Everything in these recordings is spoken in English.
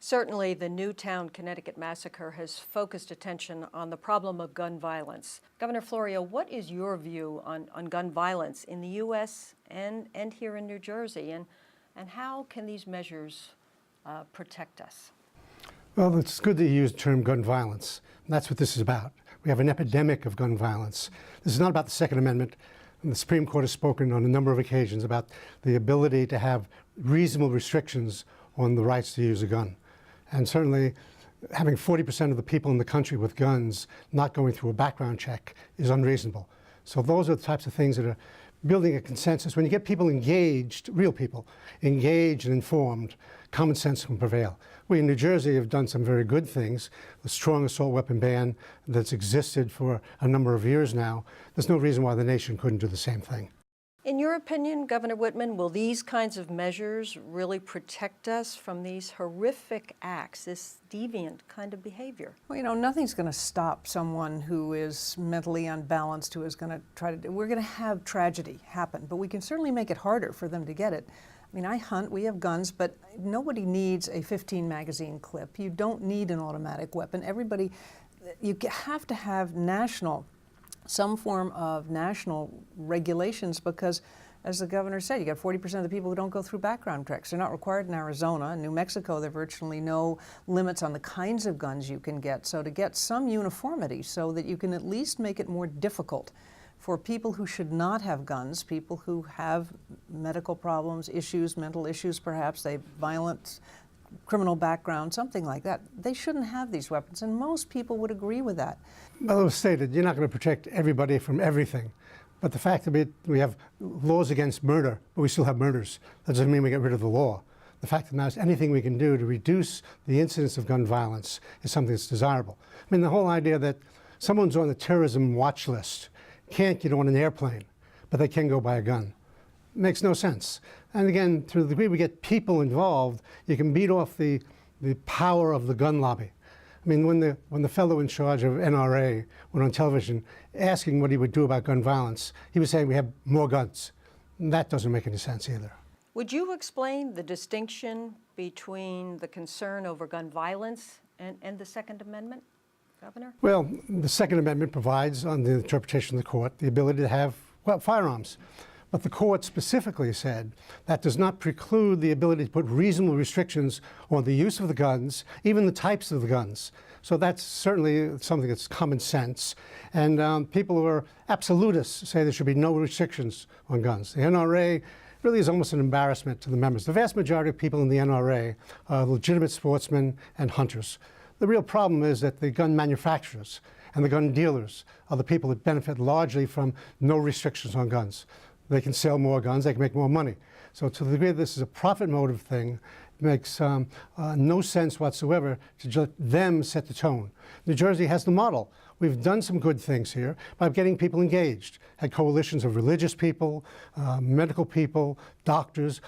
Certainly, the Newtown, Connecticut massacre has focused attention on the problem of gun violence. Governor Florio, what is your view on gun violence in the U.S. and here in New Jersey, and how can these measures protect us? Well, it's good that you use the term gun violence. That's what this is about. We have an epidemic of gun violence. This is not about the Second Amendment. And the Supreme Court has spoken on a number of occasions about the ability to have reasonable restrictions on the rights to use a gun. And certainly having 40% of the people in the country with guns not going through a background check is unreasonable. So those are the types of things that are building a consensus. When you get people engaged, real people, engaged and informed, common sense can prevail. We in New Jersey have done some very good things. The strong assault weapon ban that's existed for a number of years now. There's no reason why the nation couldn't do the same thing. In your opinion, Governor Whitman, will these kinds of measures really protect us from these horrific acts, this deviant kind of behavior? Well, you know, nothing's going to stop someone who is mentally unbalanced, who is going to try to we're going to have tragedy happen, but we can certainly make it harder for them to get it. I mean, I hunt, we have guns, but nobody needs a 15 magazine clip. You don't need an automatic weapon. Everybody, you have to have some form of national regulations, because, as the governor said, you got 40% of the people who don't go through background checks. They're not required in Arizona. In New Mexico, there are virtually no limits on the kinds of guns you can get. So to get some uniformity so that you can at least make it more difficult for people who should not have guns, people who have medical problems, issues, mental issues perhaps, they have violent criminal background, something like that, they shouldn't have these weapons, and most people would agree with that. Well, it was stated, you're not going to protect everybody from everything. But the fact of it, we have laws against murder, but we still have murders. That doesn't mean we get rid of the law. The fact of the matter is anything we can do to reduce the incidence of gun violence is something that's desirable. I mean, the whole idea that someone's on the terrorism watch list can't get on an airplane, but they can go buy a gun, makes no sense. And again, to the degree we get people involved, you can beat off the power of the gun lobby. I mean, when the fellow in charge of NRA went on television asking what he would do about gun violence, he was saying we have more guns. And that doesn't make any sense either. Would you explain the distinction between the concern over gun violence and the Second Amendment, Governor? Well, the Second Amendment provides, on the interpretation of the court, the ability to have, well, firearms. But the court specifically said that does not preclude the ability to put reasonable restrictions on the use of the guns, even the types of the guns. So that's certainly something that's common sense. And people who are absolutists say there should be no restrictions on guns. The NRA really is almost an embarrassment to the members. The vast majority of people in the NRA are legitimate sportsmen and hunters. The real problem is that the gun manufacturers and the gun dealers are the people that benefit largely from no restrictions on guns. They can sell more guns, they can make more money. So to the degree that this is a profit motive thing, it makes no sense whatsoever to just them set the tone. New Jersey has the model. We've done some good things here by getting people engaged. Had coalitions of religious people, medical people, doctors,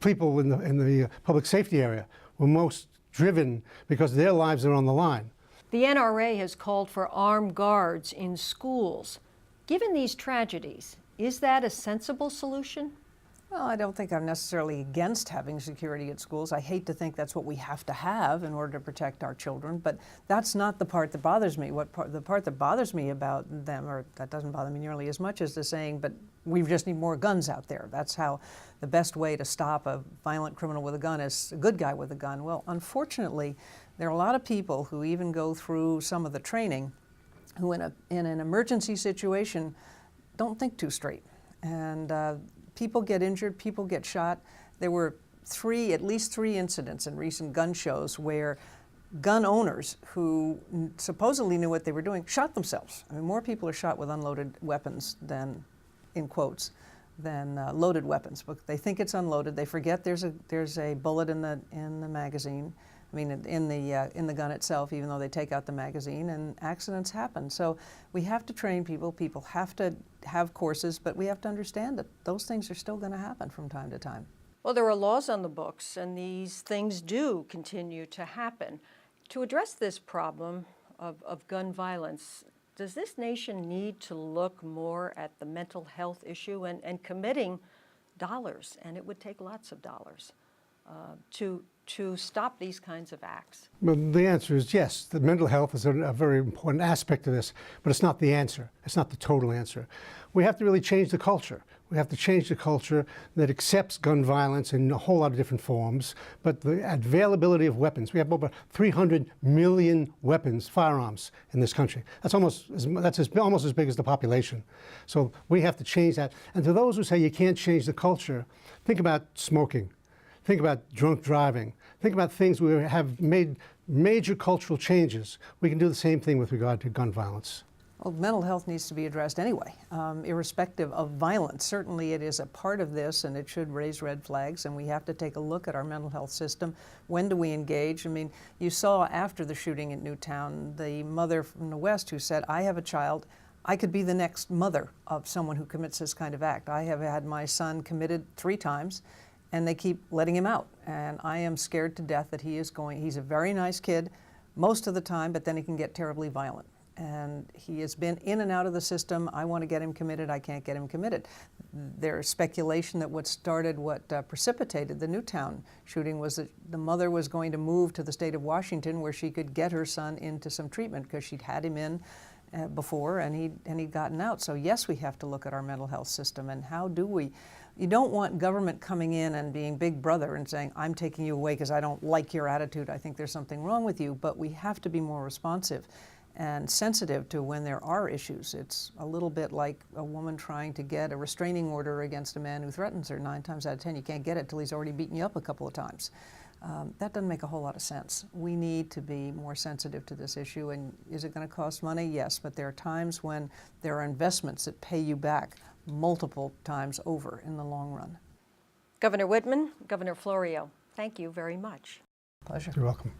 people in the public safety area were most driven because their lives are on the line. The NRA has called for armed guards in schools. Given these tragedies, is that a sensible solution? Well, I don't think I'm necessarily against having security at schools. I hate to think that's what we have to have in order to protect our children, but that's not the part that bothers me. The part that bothers me about them, or that doesn't bother me nearly as much as the saying, but we just need more guns out there. That's how the best way to stop a violent criminal with a gun is a good guy with a gun. Well, unfortunately, there are a lot of people who even go through some of the training who in an emergency situation don't think too straight. And people get injured, people get shot. There were at least three incidents in recent gun shows where gun owners who supposedly knew what they were doing shot themselves. I mean, more people are shot with unloaded weapons than, in quotes, than loaded weapons. But they think it's unloaded. They forget there's a bullet in the magazine. I mean, in the gun itself, even though they take out the magazine, and accidents happen. So we have to train people. People have to have courses, but we have to understand that those things are still going to happen from time to time. Well, there are laws on the books, and these things do continue to happen. To address this problem of gun violence, does this nation need to look more at the mental health issue and committing dollars, and it would take lots of dollars, to stop these kinds of acts? Well, the answer is yes. The mental health is a very important aspect of this, but it's not the answer. It's not the total answer. We have to really change the culture. We have to change the culture that accepts gun violence in a whole lot of different forms, but the availability of weapons. We have over 300 million weapons, firearms in this country. That's almost as big as the population. So we have to change that. And to those who say you can't change the culture, think about smoking. Think about drunk driving. Think about things where we have made major cultural changes. We can do the same thing with regard to gun violence. Well, mental health needs to be addressed anyway, irrespective of violence. Certainly it is a part of this, and it should raise red flags, and we have to take a look at our mental health system. When do we engage? I mean, you saw after the shooting in Newtown, the mother from the West who said, I have a child, I could be the next mother of someone who commits this kind of act. I have had my son committed 3 times, and they keep letting him out. And I am scared to death that he's a very nice kid most of the time, but then he can get terribly violent. And he has been in and out of the system. I want to get him committed. I can't get him committed. There's speculation that what precipitated the Newtown shooting was that the mother was going to move to the state of Washington where she could get her son into some treatment because she'd had him in before and he'd gotten out. So yes, we have to look at our mental health system and how do we. You don't want government coming in and being big brother and saying, I'm taking you away because I don't like your attitude. I think there's something wrong with you. But we have to be more responsive and sensitive to when there are issues. It's a little bit like a woman trying to get a restraining order against a man who threatens her. 9 times out of 10, you can't get it till he's already beaten you up a couple of times. That doesn't make a whole lot of sense. We need to be more sensitive to this issue. And is it going to cost money? Yes, but there are times when there are investments that pay you back multiple times over in the long run. Governor Whitman, Governor Florio, thank you very much. Pleasure. You're welcome.